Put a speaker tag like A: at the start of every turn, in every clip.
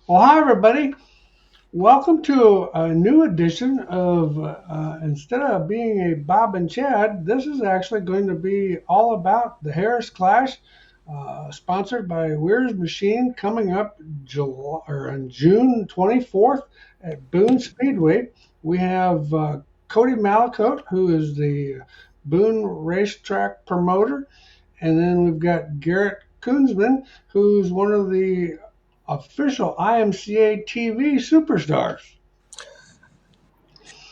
A: Well, hi, everybody. Welcome to a new edition of, instead of being a Bob and Chad, this is actually going to be all about the Harris Clash, sponsored by Weir's Machine, coming up on June 24th at Boone Speedway. We have Coty Mallicoat, who is the Boone racetrack promoter, and then we've got Garrett Kunzman, who's one of the official IMCA TV superstars.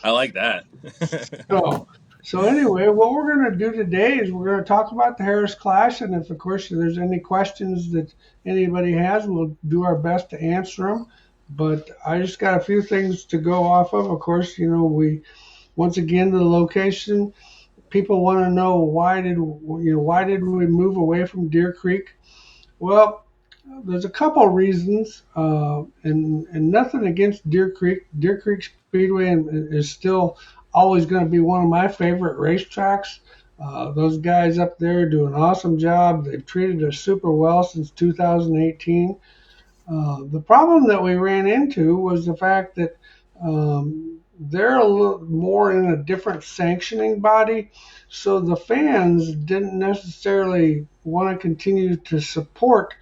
B: I like that.
A: So, so anyway, what we're going to do today is we're going to talk about the Harris Clash, and if, of course, there's any questions that anybody has, we'll do our best to answer them. But I just got a few things to go off of. Of course, we once again the location. People want to know why did we move away from Deer Creek? Well, there's a couple reasons, and nothing against Deer Creek. Deer Creek Speedway is still always going to be one of my favorite racetracks. Those guys up there do an awesome job. They've treated us super well since 2018. The problem that we ran into was the fact that they're a little more in a different sanctioning body, so the fans didn't necessarily want to continue to support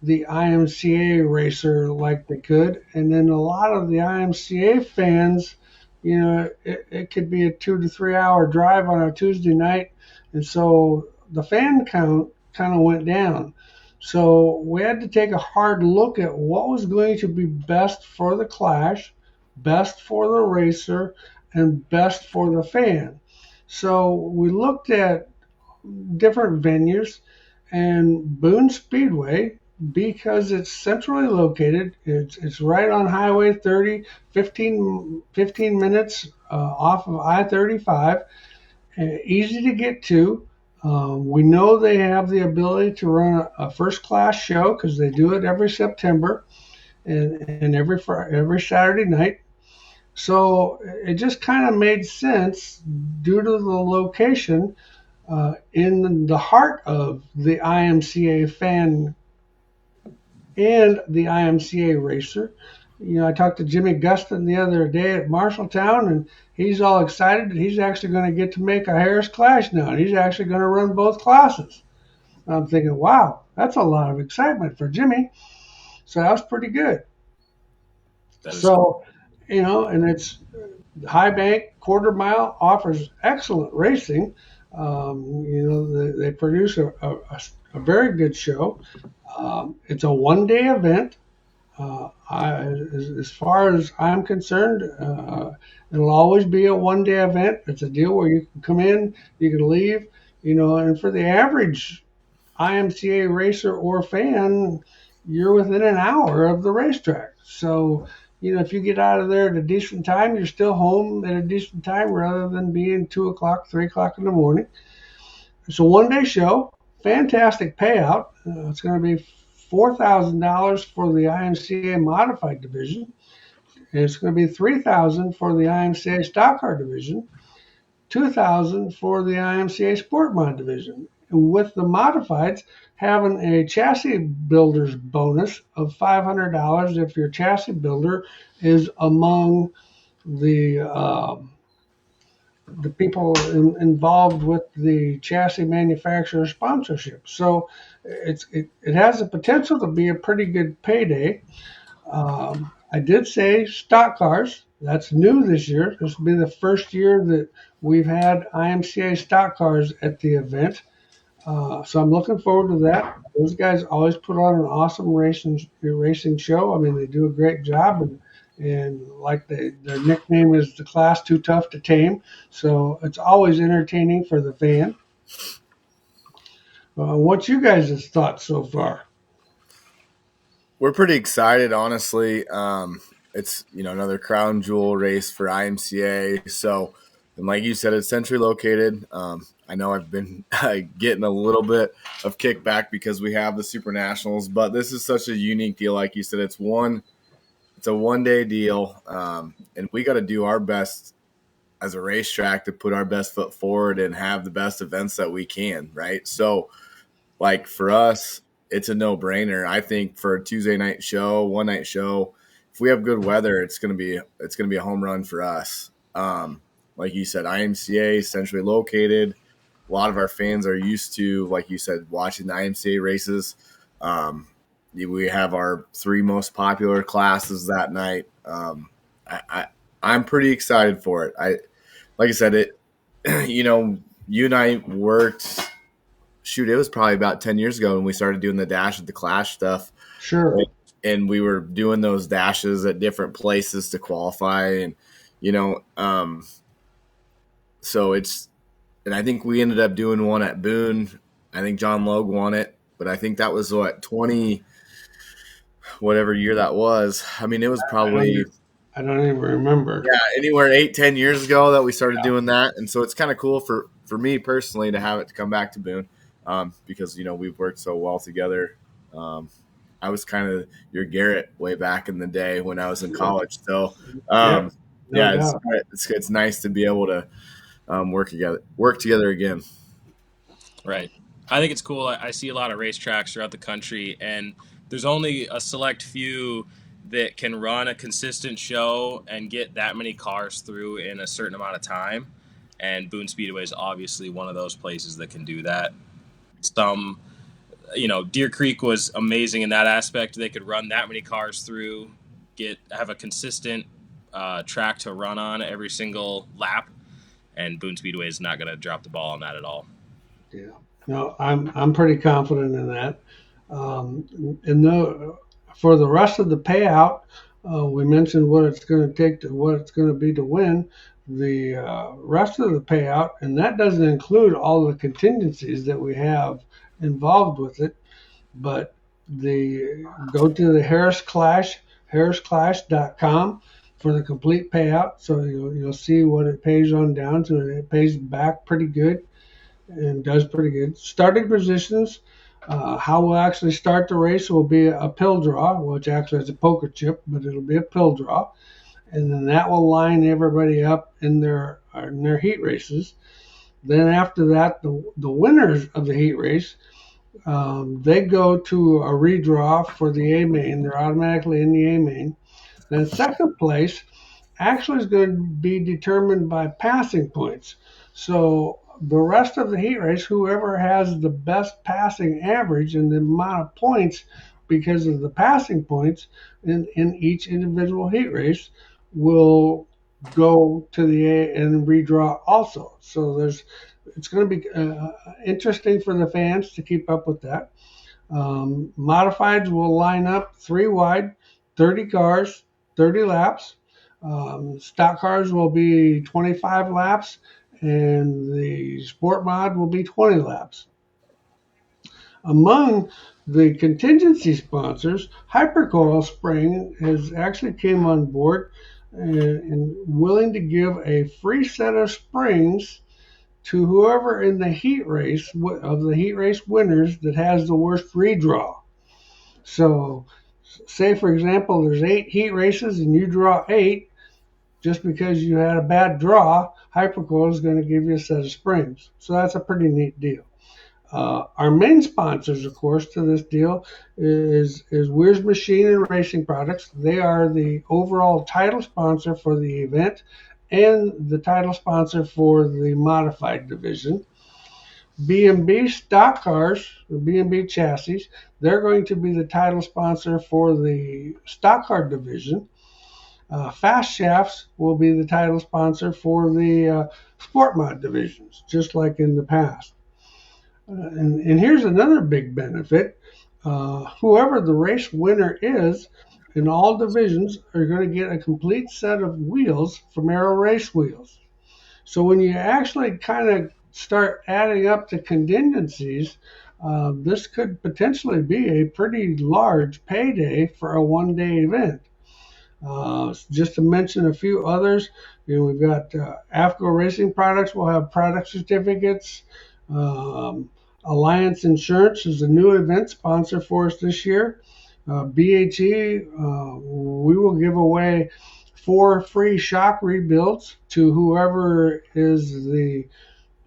A: the IMCA racer like they could. And then a lot of the IMCA fans, it could be a 2 to 3 hour drive on a Tuesday night. And so the fan count kind of went down. So we had to take a hard look at what was going to be best for the Clash, best for the racer, and best for the fan. So we looked at different venues, and Boone Speedway, because it's centrally located, it's right on Highway 30, 15 minutes off of I-35, easy to get to. We know they have the ability to run a first class show because they do it every September and every Saturday night. So it just kind of made sense due to the location in the heart of the IMCA fan and the IMCA racer. I talked to Jimmy Gustin the other day at Marshalltown, and he's all excited that he's actually going to get to make a Harris Clash now, and he's actually going to run both classes. I'm thinking, wow, that's a lot of excitement for Jimmy. So that was pretty good.
B: That is cool.
A: So, and it's High Bank quarter mile offers excellent racing. They produce a very good show. It's a 1 day event. As far as I'm concerned, it'll always be a 1 day event. It's a deal where you can come in, you can leave, and for the average IMCA racer or fan, you're within an hour of the racetrack. So, if you get out of there at a decent time, you're still home at a decent time rather than being 2 o'clock, 3 o'clock in the morning. It's a 1 day show, fantastic payout. It's going to be $4,000 for the IMCA modified division. And it's going to be $3,000 for the IMCA stock car division, $2,000 for the IMCA sport mod division. And with the modifieds, having a chassis builder's bonus of $500 if your chassis builder is among the people involved with the chassis manufacturer sponsorship. So it has the potential to be a pretty good payday. I did say stock cars. That's new this year. This will be the first year that we've had IMCA stock cars at the event. So I'm looking forward to that. Those guys always put on an awesome racing show. I mean, they do a great job, and like their nickname is the class too tough to tame. So it's always entertaining for the fan. What's you guys' thoughts so far?
C: We're pretty excited, honestly. It's another crown jewel race for IMCA. So, and like you said, it's centrally located. I know I've been getting a little bit of kickback because we have the Super Nationals, but this is such a unique deal. Like you said, it's a 1 day deal, and we got to do our best as a racetrack to put our best foot forward and have the best events that we can. Right. So, like for us, it's a no-brainer. I think for a Tuesday night show, one night show, if we have good weather, it's gonna be a home run for us. Like you said, IMCA centrally located. A lot of our fans are used to, like you said, watching the IMCA races. We have our 3 most popular classes that night. I'm pretty excited for it. Like I said, it. You and I worked. Shoot, it was probably about 10 years ago when we started doing the Dash at the Clash stuff.
A: Sure.
C: And we were doing those dashes at different places to qualify, and so and I think we ended up doing one at Boone. I think John Logue won it, but I think that was 20 whatever year that was. I mean, it was probably
A: I don't even remember.
C: Yeah, anywhere 8-10 years ago that we started doing that, and so it's kind of cool for me personally to have it to come back to Boone, because we've worked so well together. I was kind of your Garrett way back in the day when I was in college, so it's nice to be able to work together again.
B: Right. I think it's cool. I see a lot of racetracks throughout the country, and there's only a select few that can run a consistent show and get that many cars through in a certain amount of time. And Boone Speedway is obviously one of those places that can do that. Deer Creek was amazing in that aspect. They could run that many cars through, have a consistent track to run on every single lap, and Boone Speedway is not going to drop the ball on that at all.
A: Yeah, no, I'm pretty confident in that. For the rest of the payout, we mentioned what it's going to take what it's going to be to win. The rest of the payout, and that doesn't include all the contingencies that we have involved with it, but go to the harrisclash.com for the complete payout. So you'll see what it pays on down. So it pays back pretty good and does pretty good. Starting positions, how we'll actually start the race will be a pill draw, which actually is a poker chip, but it'll be a pill draw, and then that will line everybody up in their heat races. Then after that, the winners of the heat race, they go to a redraw for the A main. They're automatically in the A main. Then second place actually is going to be determined by passing points. So the rest of the heat race, whoever has the best passing average and the amount of points because of the passing points in each individual heat race will go to the A and redraw also. So it's going to be interesting for the fans to keep up with that. Modifieds will line up 3 wide, 30 cars, 30 laps. Stock cars will be 25 laps, and the sport mod will be 20 laps. Among the contingency sponsors, Hypercoil Spring has actually came on board and willing to give a free set of springs to whoever in the heat race of the heat race winners that has the worst redraw. So say for example there's 8 heat races and you draw 8, just because you had a bad draw, Hypercoil is going to give you a set of springs. So that's a pretty neat deal. Our main sponsors, of course, to this deal is Weir's Machine and Racing Products. They are the overall title sponsor for the event and the title sponsor for the modified division. B&B Stock Cars, the B&B Chassis, they're going to be the title sponsor for the stock car division. Fast Shafts will be the title sponsor for the sport mod divisions, just like in the past. And here's another big benefit. Whoever the race winner is in all divisions are going to get a complete set of wheels from Aero Race Wheels. So when you actually kind of start adding up the contingencies, this could potentially be a pretty large payday for a one-day event. Just to mention a few others, we've got AFCO Racing Products will have product certificates. Alliance Insurance is a new event sponsor for us this year. BHE, we will give away 4 free shock rebuilds to whoever is the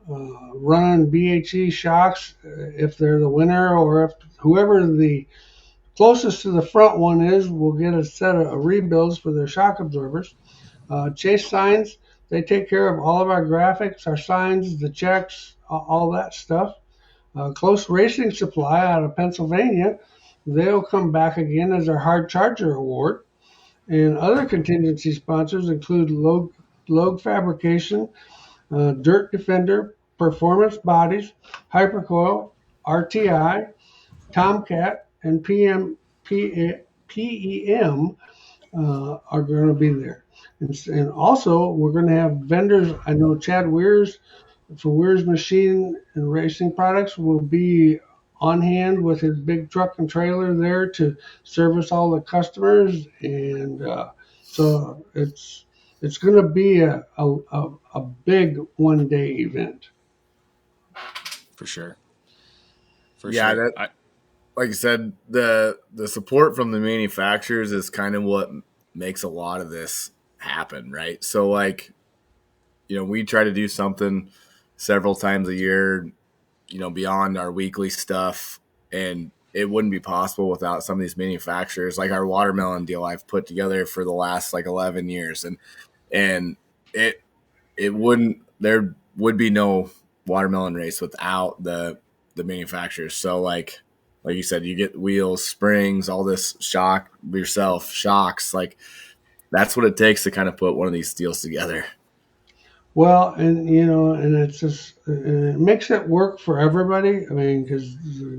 A: run BHE shocks if they're the winner, or if whoever the closest to the front one is will get a set of rebuilds for their shock absorbers. Chase Signs, they take care of all of our graphics, our signs, the checks, all that stuff. Close Racing Supply out of Pennsylvania, they'll come back again as our Hard Charger Award. And other contingency sponsors include Logue Fabrication, Dirt Defender, Performance Bodies, Hypercoil, RTI, Tomcat, and PEM are going to be there. And also, we're going to have vendors. I know Chad Weirs for Weirs Machine and Racing Products will be on hand with his big truck and trailer there to service all the customers. And so it's going to be a big one-day event.
B: For sure.
C: Yeah, that, like I said, the support from the manufacturers is kind of what makes a lot of this happen, right? So, like, we try to do something several times a year, beyond our weekly stuff, and it wouldn't be possible without some of these manufacturers. Like our watermelon deal I've put together for the last 11 years, and it wouldn't, there would be no watermelon race without the manufacturers. So like you said, you get wheels, springs, all this shock yourself, shocks, like that's what it takes to kind of put one of these deals together.
A: Well, and and it's just it makes it work for everybody. I mean, because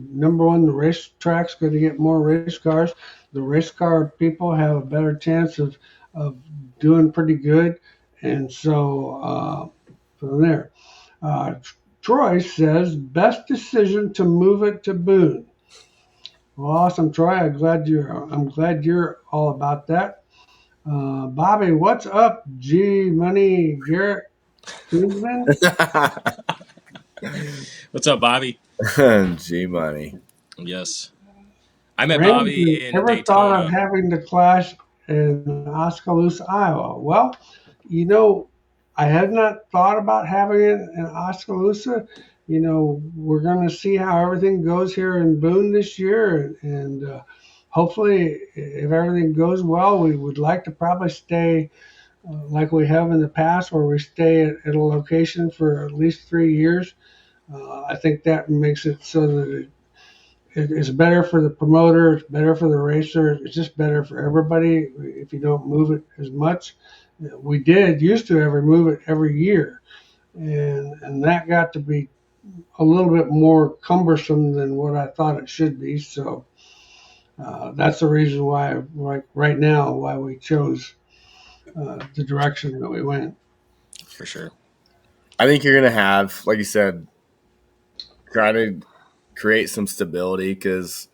A: number one, the racetrack's going to get more race cars. The race car people have a better chance of doing pretty good, and so from there, Troy says best decision to move it to Boone. Well, awesome, Troy. I'm glad you're all about that. Bobby, what's up? G Money Garrett. Kunzman?
B: What's up, Bobby?
C: G Money.
B: Yes. I met
A: Randy,
B: Bobby in
A: ever
B: Daytona.
A: thought of having the clash in Oskaloosa, Iowa? Well, I had not thought about having it in Oskaloosa. We're going to see how everything goes here in Boone this year, and hopefully, if everything goes well, we would like to probably stay like we have in the past, where we stay at a location for at least 3 years. I think that makes it so that it's better for the promoter, it's better for the racer, it's just better for everybody if you don't move it as much. We used to move it every year, and that got to be a little bit more cumbersome than what I thought it should be. So that's the reason why, right now, why we chose the direction that we went.
B: For sure.
C: I think you're going to have, like you said, try to create some stability because,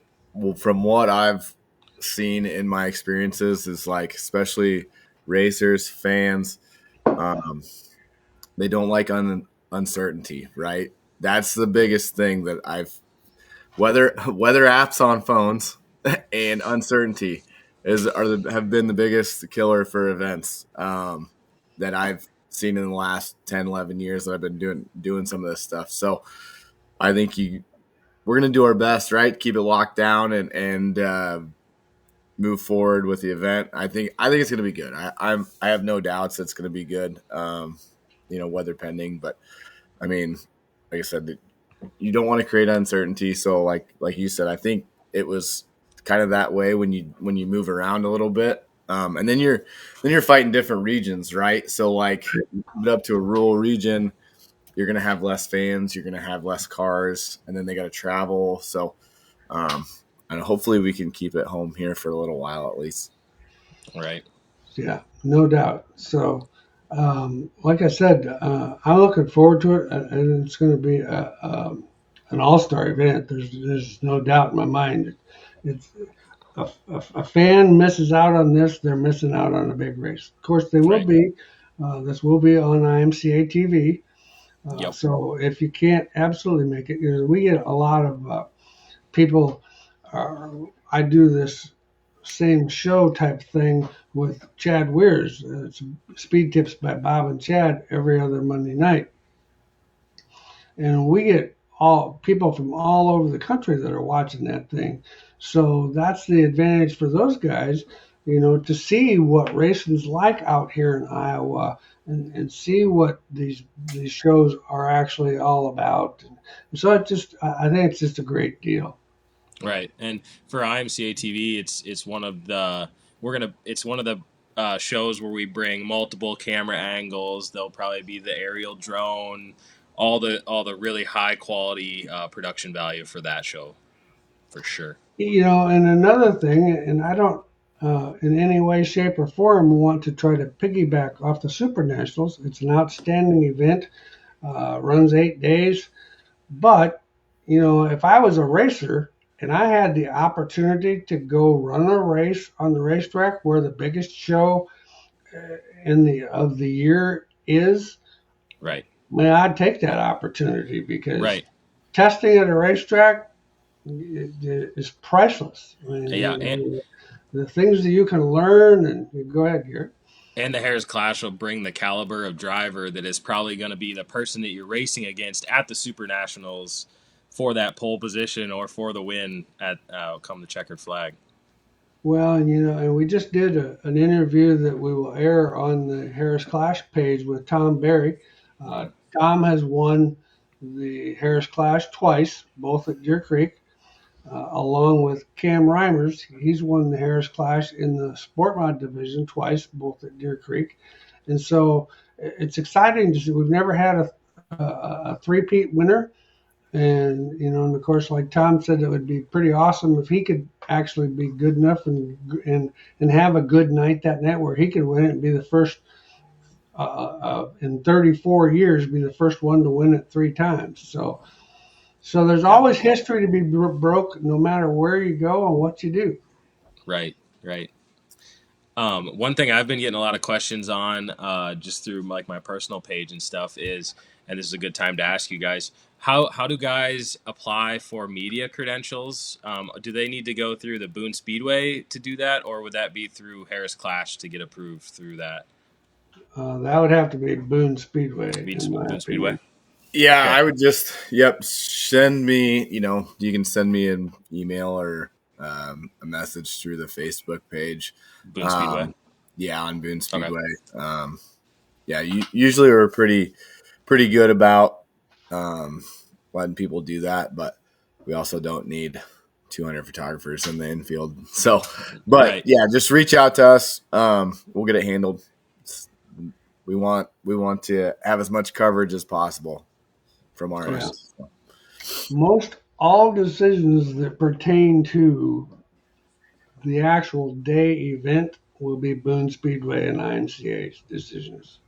C: from what I've seen in my experiences, is like, especially racers, fans, they don't like uncertainty, right? That's the biggest thing that weather apps on phones and uncertainty have been the biggest killer for events that I've seen in the last 10, 11 years that I've been doing some of this stuff. So I think we're going to do our best, right? Keep it locked down and move forward with the event. I think it's going to be good. I have no doubts it's going to be good. Weather pending, but I mean, like I said, you don't want to create uncertainty. So like you said, I think it was kind of that way when you move around a little bit. And then you're fighting different regions, right? So like move it up to a rural region, you're going to have less fans, you're going to have less cars, and then they got to travel. So, and hopefully we can keep it home here for a little while at least.
B: Right.
A: Yeah, no doubt. So, like I said, I'm looking forward to it, and it's going to be an all-star event. There's no doubt in my mind. It's a fan misses out on this, they're missing out on a big race. Of course, they will be. This will be on IMCA TV.
B: Yep.
A: So if you can't absolutely make it, we get a lot of people. I do this same show type thing with Chad Weirs. It's Speed Tips by Bob and Chad every other Monday night. and we get all people from all over the country that are watching that thing. So that's the advantage for those guys, to see what racing's like out here in Iowa, and see what these shows are actually all about. And so I think it's just a great deal.
B: Right. And for IMCA TV, it's one of the it's one of the shows where we bring multiple camera angles. There'll probably be the aerial drone, all the really high quality production value for that show for sure.
A: And another thing, and I don't in any way, shape, or form want to try to piggyback off the Super Nationals. It's an outstanding event, runs 8 days. But, if I was a racer and I had the opportunity to go run a race on the racetrack where the biggest show of the year is,
B: Right.
A: man, I'd take that opportunity because
B: Right.
A: testing at a racetrack is priceless. I mean,
B: Yeah.
A: the things that you can learn, and go ahead, Garrett.
B: And the Harris Clash will bring the caliber of driver that is probably going to be the person that you're racing against at the Super Nationals for that pole position or for the win at come the checkered flag.
A: Well, and we just did an interview that we will air on the Harris Clash page with Tom Berry. Tom has won the Harris Clash twice, both at Deer Creek, along with Cam Reimers. He's won the Harris Clash in the Sport Mod division twice, both at Deer Creek. And so it's exciting to see. We've never had a three-peat winner. And of course, like Tom said, it would be pretty awesome if he could actually be good enough and have a good night that night where he could win it and be the first in 34 years, be the first one to win it 3 times. So there's always history to be broke, no matter where you go and what you do.
B: Right. Right. One thing I've been getting a lot of questions on, just through like my personal page and stuff, is, and this is a good time to ask you guys, how do guys apply for media credentials? Do they need to go through the Boone Speedway to do that, or would that be through Harris Clash to get approved through that?
A: That would have to be Boone Speedway, in my
B: Boone Speedway.
A: opinion.
C: Yeah,
B: Okay.
C: I would just, send me, you can send me an email or a message through the Facebook page.
B: Boone Speedway.
C: Yeah, on Boone
B: Okay.
C: Speedway. Yeah, usually we're pretty good about letting people do that, but we also don't need 200 photographers in the infield. So, but
B: Right.
C: yeah, just reach out to us. We'll get it handled. We want to have as much coverage as possible from our end.
A: Yeah. Most all decisions that pertain to the actual day event will be Boone Speedway and IMCA decisions.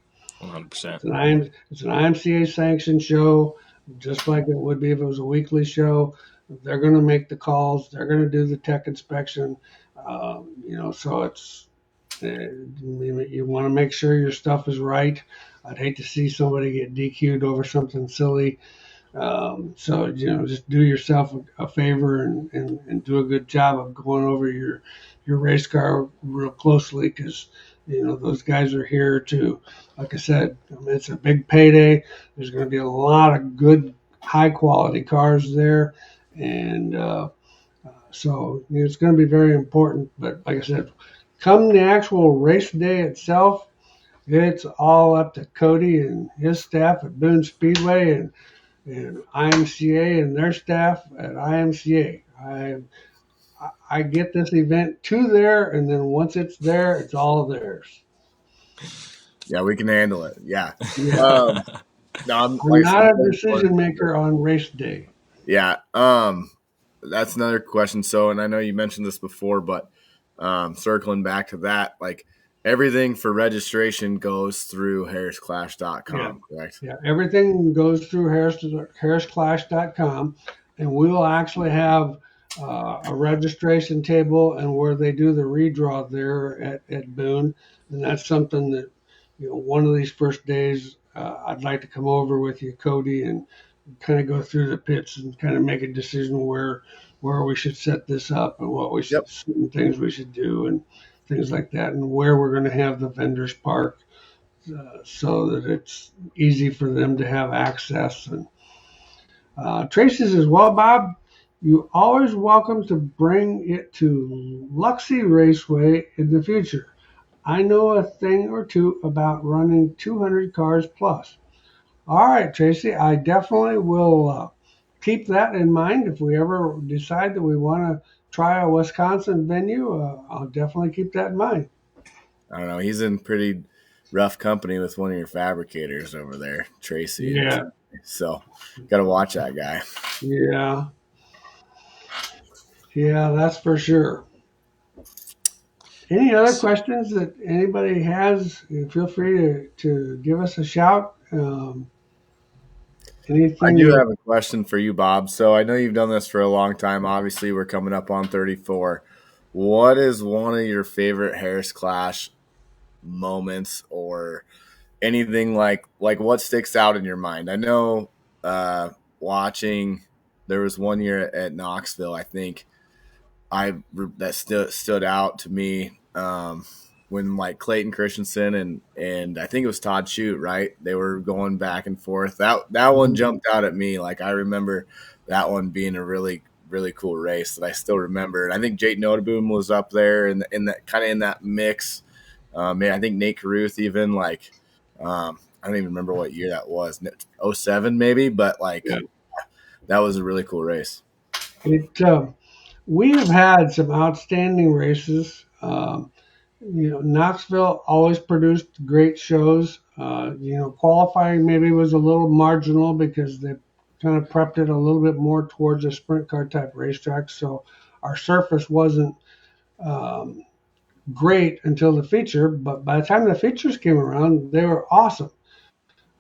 B: 100%.
A: It's an IMCA sanctioned show, just like it would be if it was a weekly show. They're going to make the calls. They're going to do the tech inspection. So it's you want to make sure your stuff is right. I'd hate to see somebody get DQ'd over something silly. So just do yourself a favor and do a good job of going over your race car real closely, because those guys are here to, like I said, it's a big payday. There's going to be a lot of good, high quality cars there, and so it's going to be very important. But like I said, come the actual race day itself, it's all up to Coty and his staff at Boone Speedway and IMCA and their staff at IMCA. I get this event to there, and then once it's there, it's all theirs.
C: Yeah, we can handle it. Yeah.
A: Yeah.
C: No,
A: I'm not a decision maker on race day.
C: Yeah. That's another question. So, and I know you mentioned this before, but circling back to that, like everything for registration goes through harrisclash.com, correct?
A: Yeah, everything goes through harrisclash.com, and we'll actually have a registration table and where they do the redraw there at Boone. And that's something that, one of these first days, I'd like to come over with you, Coty, and kind of go through the pits and kind of make a decision where we should set this up and what we should, certain things we should do and things like that, and where we're going to have the vendors park, so that it's easy for them to have access. And Tracy says, well, Bob, you always welcome to bring it to Luxie Raceway in the future. I know a thing or two about running 200 cars plus. All right, Tracy, I definitely will keep that in mind. If we ever decide that we want to try a Wisconsin venue, I'll definitely keep that in mind.
C: I don't know. He's in pretty rough company with one of your fabricators over there, Tracy.
A: Yeah,
C: So got to watch that guy.
A: yeah, yeah, that's for sure. Any other questions that anybody has? Feel free to give us a shout.
C: I
A: Anything
C: do
A: that
C: have a question for you, Bob. So I know you've done this for a long time. Obviously, we're coming up on 34. What is one of your favorite Harris Clash moments or anything like what sticks out in your mind? I know watching there was one year at Knoxville, I think that stood out to me when like Clayton Christensen and I think it was Todd Shute, right? They were going back and forth. That one jumped out at me. Like I remember that one being a really cool race that I still remember. And I think Jake Notaboom was up there and in that kind of in that mix. Man, I think Nate Caruth even I don't even remember what year that was. '07 maybe, but like
A: yeah,
C: that was a really cool race.
A: it we have had some outstanding races. Knoxville always produced great shows. Qualifying maybe was a little marginal because they kind of prepped it a little bit more towards a sprint car type racetrack. So our surface wasn't um, great until the feature, but by the time the features came around, they were awesome.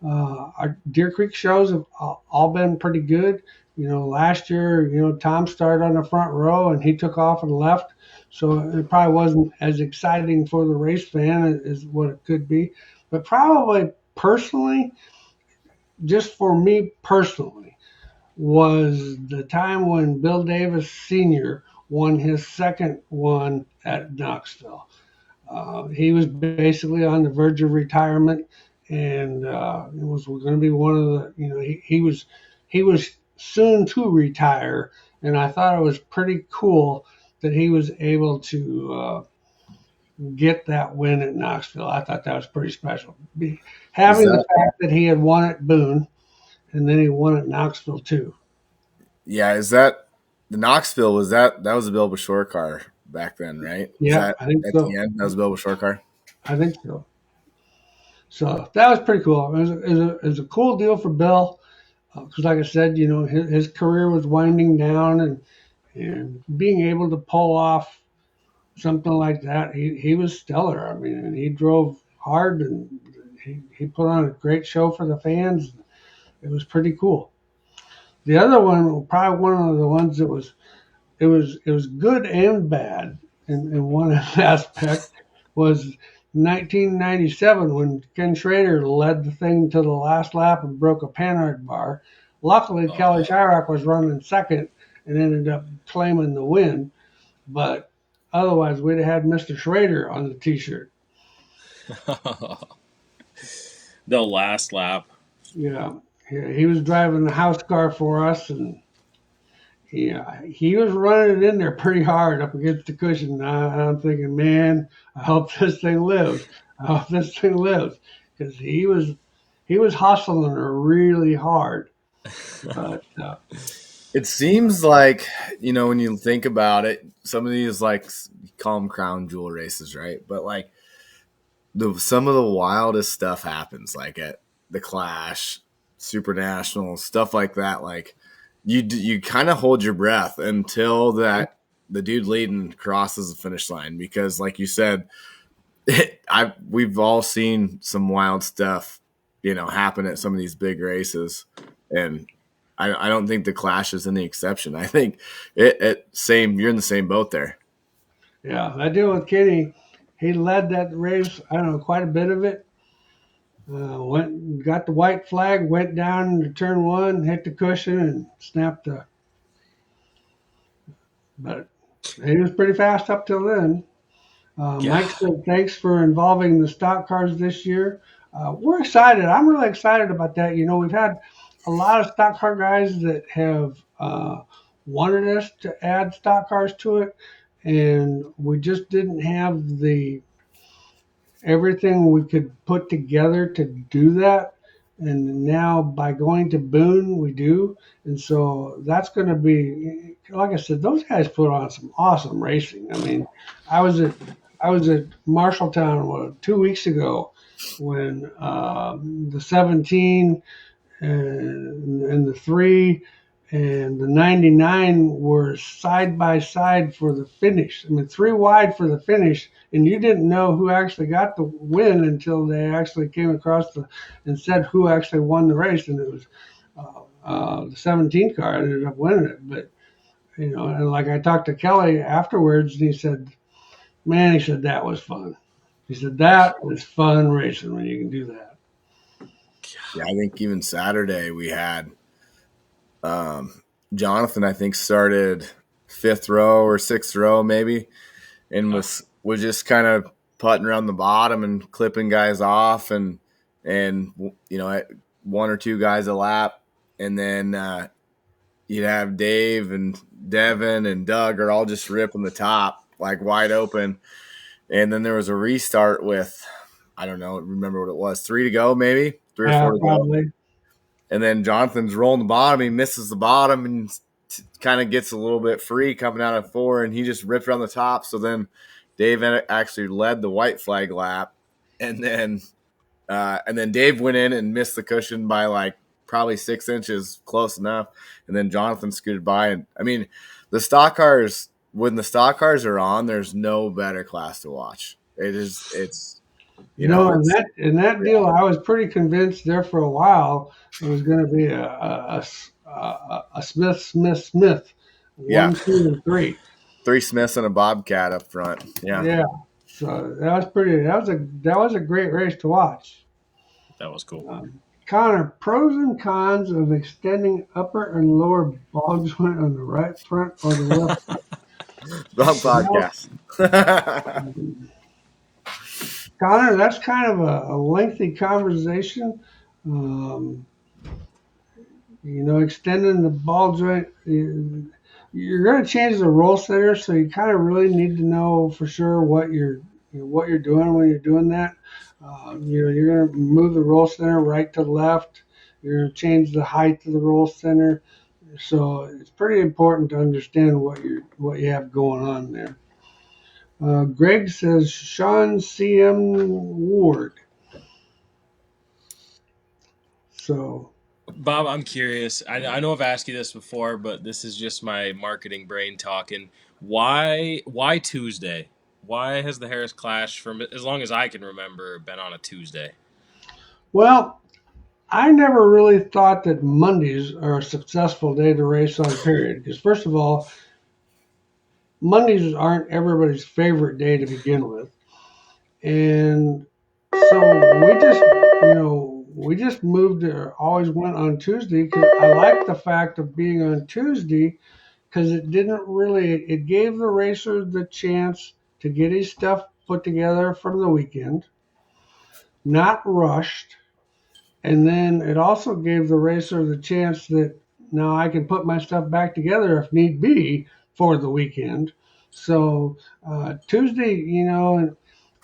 A: Our Deer Creek shows have all been pretty good. Last year, Tom started on the front row and he took off and left. So it probably wasn't as exciting for the race fan as what it could be. But probably personally, just for me personally, was the time when Bill Davis Sr. won his second one at Knoxville. He was basically on the verge of retirement, and it was going to be one of the. He was soon to retire, and I thought it was pretty cool that he was able to get that win at Knoxville. I thought that was pretty special.
C: Is
A: Having the
C: that
A: fact that he had won at Boone, and then he won at Knoxville too.
C: Yeah, is that the Knoxville? That was a Bill Bashore car back then, right? Was
A: Yeah,
C: that
A: I think
C: at the
A: so.
C: end? That was a Bill Bashore car.
A: I think so. So that was pretty cool. It was a cool deal for Bill because, like I said, his career was winding down, and being able to pull off something like that, he was stellar. I mean, he drove hard and he put on a great show for the fans. It was pretty cool. The other one, probably one of the ones that it was good and bad in one aspect was 1997 when Ken Schrader led the thing to the last lap and broke a Panhard bar. Luckily, Kelly
B: Oh.
A: Shyrock was running second and ended up claiming the win. But otherwise, we'd have had Mr. Schrader on the T-shirt.
B: The last lap.
A: Yeah, he was driving the house car for us, and he was running it in there pretty hard up against the cushion. I'm thinking, man, I hope this thing lives. I hope this thing lives because he was hustling her really hard. But
C: It seems like when you think about it, some of these like you call them crown jewel races, right? But like some of the wildest stuff happens, like at the Clash, Super National, stuff like that. Like you kind of hold your breath until that the dude leading crosses the finish line because, like you said, we've all seen some wild stuff, happen at some of these big races, and I don't think the Clash is any exception. I think you're in the same boat there.
A: yeah, that deal with Kenny, he led that race. I don't know, quite a bit of it. Got the white flag, went down to turn one, hit the cushion, and snapped the. But he was pretty fast up till then.
B: Yeah.
A: Mike said, thanks for involving the stock cars this year. We're excited. I'm really excited about that. We've had a lot of stock car guys that have wanted us to add stock cars to it, and we just didn't have the everything we could put together to do that. And now by going to Boone, we do. And so that's going to be, like I said, those guys put on some awesome racing. I mean, I was at I was at Marshalltown 2 weeks ago when the 17 and the 3 and the 99 were side by side for the finish. I mean, 3 wide for the finish, and you didn't know who actually got the win until they actually came across and said who actually won the race, and it was the 17 car ended up winning it. But and like I talked to Kelly afterwards, and he said, "Man," he said, "that was fun." He said, "That was fun racing when you can do that."
C: Yeah, I think even Saturday we had Jonathan, I think, started 5th row or 6th row maybe, and was just kind of putting around the bottom and clipping guys off, and one or two guys a lap, and then you'd have Dave and Devin and Doug are all just ripping the top like wide open, and then there was a restart with, I don't know, remember what it was, 3 to go, maybe 3 or 4 to go.
A: Probably.
C: And then Jonathan's rolling the bottom. He misses the bottom and kind of gets a little bit free coming out of 4, and he just ripped around the top. So then Dave actually led the white flag lap, and then Dave went in and missed the cushion by like probably 6 inches, close enough. And then Jonathan scooted by. And I mean, the stock cars, when the stock cars are on, there's no better class to watch. It's
A: In that deal, I was pretty convinced there for a while it was going to be a Smith, Smith, Smith,
C: Yeah.
A: 1, 2, and 3.
C: 3 Smiths and a Bobcat up front. Yeah.
A: Yeah. So that was pretty. That was a great race to watch.
B: That was cool.
A: Connor, pros and cons of extending upper and lower ball joint on the right front or the left front.
C: Wrong podcast.
A: Connor, that's kind of a lengthy conversation. Um, extending the ball joint, you're going to change the roll center, so you kind of really need to know for sure what you're doing when you're doing that. You're going to move the roll center right to left. You're going to change the height of the roll center. So it's pretty important to understand what you have going on there. Greg says Sean C.M. Ward. So,
B: Bob, I'm curious. I know I've asked you this before, but this is just my marketing brain talking. Why Tuesday? Why has the Harris Clash, from as long as I can remember, been on a Tuesday?
A: well, I never really thought that Mondays are a successful day to race on, period. Because first of all, Mondays aren't everybody's favorite day to begin with. And so we just moved to always went on Tuesday because I like the fact of being on Tuesday because it gave the racer the chance to get his stuff put together from the weekend, not rushed. And then it also gave the racer the chance that now I can put my stuff back together if need be for the weekend. So Tuesday,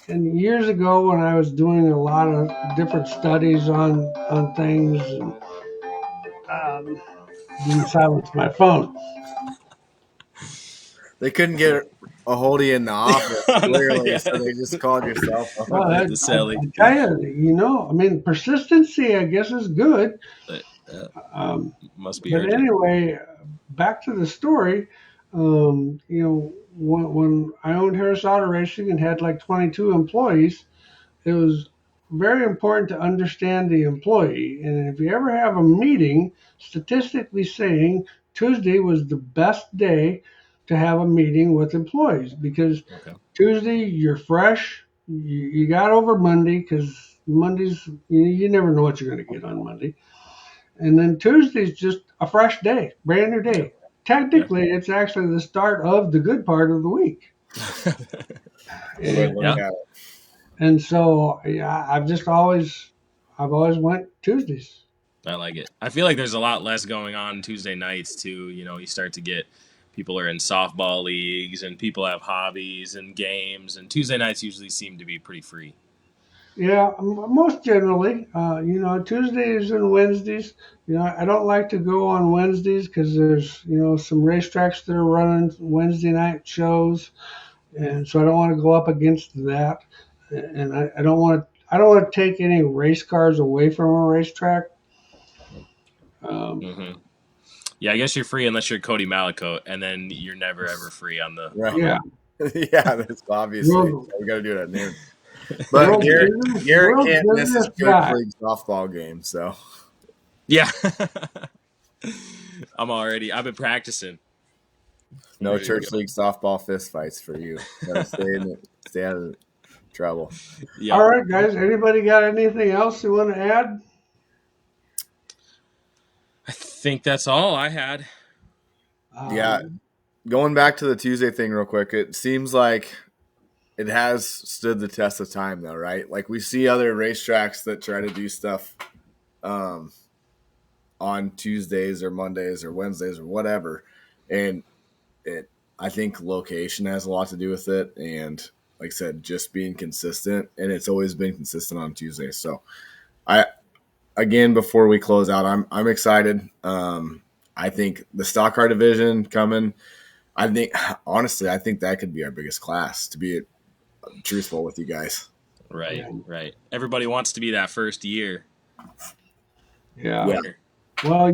A: and years ago when I was doing a lot of different studies on things, and didn't silence my phone.
C: They couldn't get a hold of you in the office, clearly,
B: Yeah.
C: so they just called your cell phone.
A: Well, I tell you, persistency, I guess, is good.
B: Must be
A: But
B: urgent.
A: anyway, back to the story. When I owned Harris Auto Racing and had like 22 employees, it was very important to understand the employee. And if you ever have a meeting, statistically saying Tuesday was the best day to have a meeting with employees because Tuesday you're fresh. You got over Monday because Mondays you never know what you're going to get on Monday. And then Tuesday's just a fresh day, brand new day. Technically, it's actually the start of the good part of the week. And so, yeah, I've always went Tuesdays.
B: I like it. I feel like there's a lot less going on Tuesday nights too. You start to get people are in softball leagues and people have hobbies and games, and Tuesday nights usually seem to be pretty free.
A: Yeah, most generally, Tuesdays and Wednesdays. I don't like to go on Wednesdays because there's, some racetracks that are running Wednesday night shows, and so I don't want to go up against that. And I don't want to. I don't want to take any race cars away from a racetrack. Um,
B: Hmm. Yeah, I guess you're free unless you're Coty Mallicoat, and then you're never ever free on the
C: Right.
B: on
A: yeah,
B: the.
C: Yeah, that's obviously
A: world,
C: we got to do it at noon. But
A: world
C: Garrett
A: world
C: can't miss his
A: business
C: church
A: guy.
C: league softball game, so
B: Yeah. I've been practicing. I'm
C: no
B: ready to
C: church
B: go.
C: league softball fist fights for you. Got to stay out of trouble.
B: Yep.
A: All right, guys. Anybody got anything else you want to add?
B: I think that's all I had.
C: Yeah,
A: Um,
C: going back to the Tuesday thing real quick, it seems like it has stood the test of time, though, right? Like we see other racetracks that try to do stuff um, on Tuesdays or Mondays or Wednesdays or whatever, and it. I think location has a lot to do with it, and like I said, just being consistent, and it's always been consistent on Tuesdays. So, I again before we close out, I'm excited. I think the stock car division coming. I think honestly, I think that could be our biggest class. To be truthful with you guys.
B: Right,
A: yeah,
B: right. Everybody wants to be that first year
A: yeah.
C: Yeah,
B: winner.
A: Well,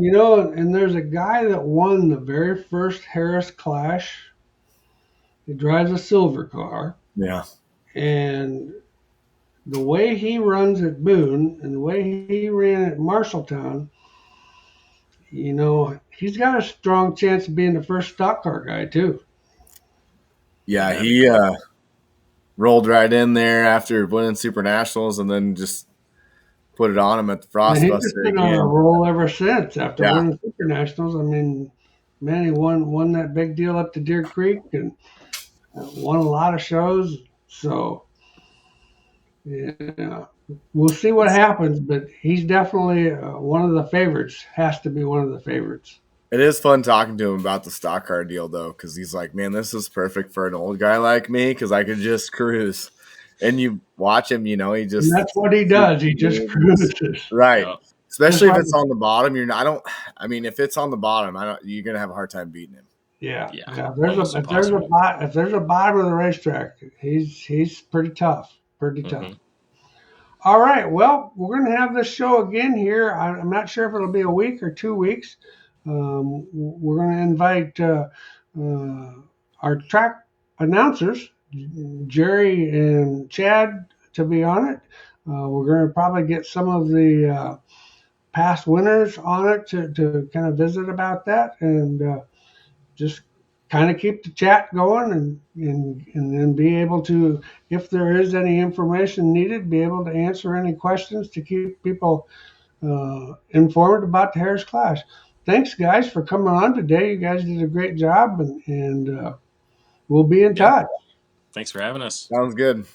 A: and there's a guy that won the very first Harris Clash. He drives a silver car,
C: yeah,
A: and the way he runs at Boone and the way he ran at Marshalltown, he's got a strong chance of being the first stock car guy too.
C: yeah.
B: That'd be
C: He
B: cool.
C: rolled right in there after winning Super Nationals, and then just put it on him at the
A: And he's just
C: Frostbuster
A: been on a
C: again.
A: roll ever since after
C: Yeah,
A: winning Super Nationals. I mean, man, he won that big deal up to Deer Creek and won a lot of shows. So yeah, we'll see what
C: it's
A: happens, but he's definitely one of the favorites. Has to be one of the favorites.
C: It is fun talking to him about the stock car deal, though, because he's like, man, this is perfect for an old guy like me because I could just cruise. And you watch him, he
A: And
C: just
A: that's what he does. He just cruises.
C: right.
B: Yep.
A: Just
C: Especially if
A: like,
C: it's on the bottom, you're not. I don't. I mean, if it's on the bottom, I don't. You're gonna have a hard time beating him.
A: yeah,
B: Yeah.
A: yeah.
B: Almost impossible.
A: If there's a bottom of the racetrack, he's pretty tough. Pretty tough.
B: Hmm.
A: All right. Well, we're going to have this show again here. I'm not sure if it'll be a week or 2 weeks. We're going to invite our track announcers, Jerry and Chad, to be on it. We're going to probably get some of the past winners on it to kind of visit about that and just kind of keep the chat going and then be able to, if there is any information needed, be able to answer any questions to keep people informed about the Harris Clash. Thanks, guys, for coming on today. You guys did a great job, and we'll be in
B: Yeah.
A: touch.
B: Thanks for having us.
C: Sounds good.